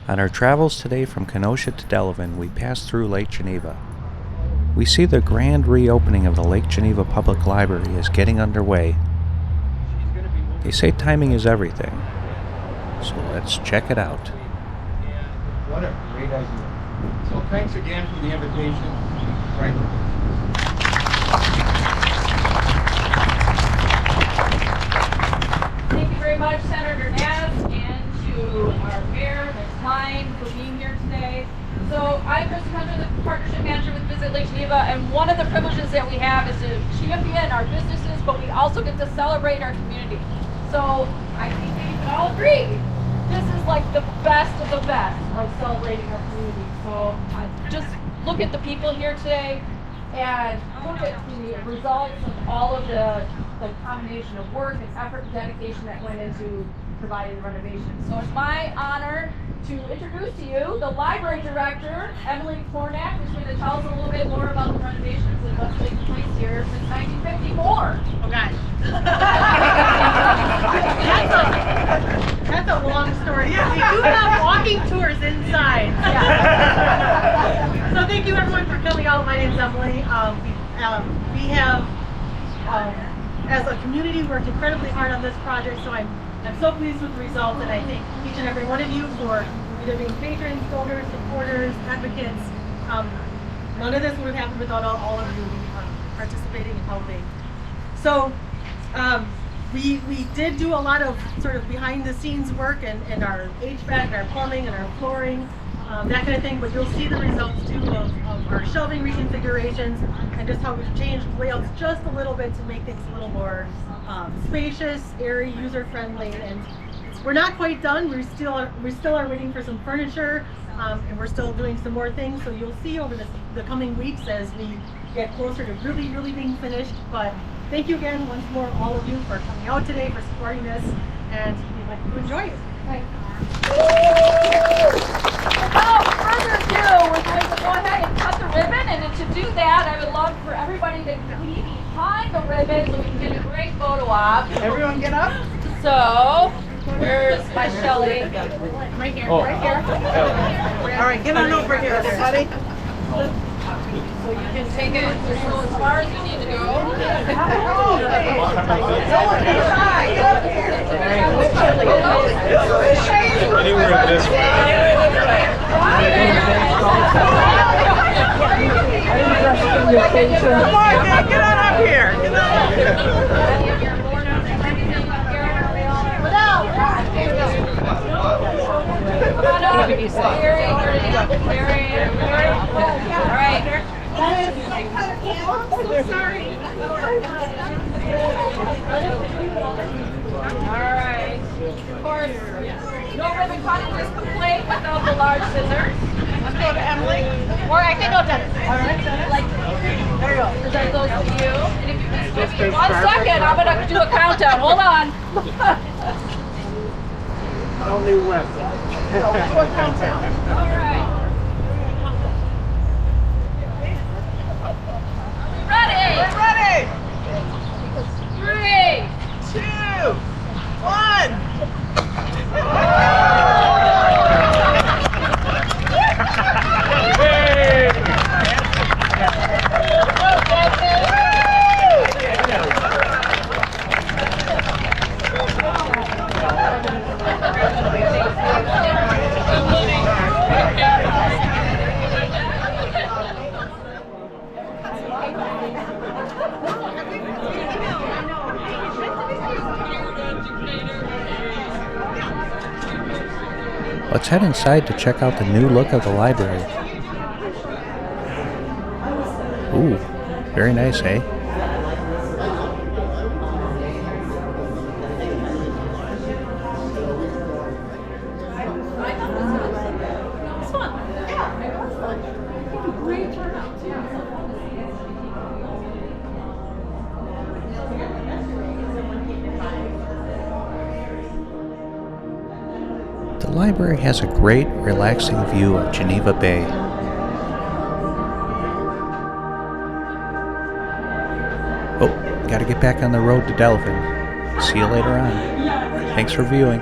On our travels today from Kenosha to Delavan, we pass through Lake Geneva. We see the grand reopening of the Lake Geneva Public Library is getting underway. They say timing is everything, so let's check it out. What a great idea. So thanks again for the invitation. Right. Thank you very much, Senator Naz, and to our mayor, Ms. Klein, for being here today. So I'm Kristen Hunter, the partnership manager with Visit Lake Geneva, and one of the privileges that we have is to champion our businesses, but we also get to celebrate our community. So I think that you can all agree, this is like the best of the best of celebrating our community. So just look at the people here today and look at the results of all of the combination of work and effort and dedication that went into providing the renovation. So it's my honor to introduce to you the library director, Emily Kornak, who's going to tell us a little bit more about the renovations and what's taken place here since 1954. Oh gosh. That's a long story. Yeah, we do have walking tours inside. Yeah. So thank you everyone for coming out. My name's Emily. We have, as a community, worked incredibly hard on this project, so I'm so pleased with the results, and I thank each and every one of you for either being patrons, donors, supporters, advocates. None of this would have happened without all of you participating and helping. So we did do a lot of sort of behind the scenes work and our HVAC, and our plumbing, and our flooring, that kind of thing, but you'll see the results too of our shelving reconfigurations and just how we've changed layouts just a little bit to make things a little more spacious, airy, user-friendly, and we're not quite done. We still are waiting for some furniture, and we're still doing some more things. So you'll see over the coming weeks as we get closer to really being finished. But thank you again once more, all of you, for coming out today, for supporting this, and we'd like you to enjoy it. Thanks. Without further ado, we're going to go ahead and cut the ribbon, and to do that, I would love for everybody to be behind the ribbon so we can get a great photo op. Everyone get up. So, where's my Shelly? Right here. Oh. Right here. All right, get on over here, everybody. So you can take it just go as far as you need to go. Anywhere this way. Come on, man, get on up here. Get on up here. All right. Alright. Of course, no ribbon cutting is complete without the large scissors. Let's go to Emily. Or I can go Dennis. Alright, Like, there you go. Present those to you. And if you just give me 1 second, I'm going to do a countdown. Hold on. Only left. Alright. Ready? we're ready. 3, 2, 1. Let's head inside to check out the new look of the library. Ooh, very nice, eh? The library has a great, relaxing view of Geneva Bay. Oh, gotta get back on the road to Delavan. See you later on. Thanks for viewing.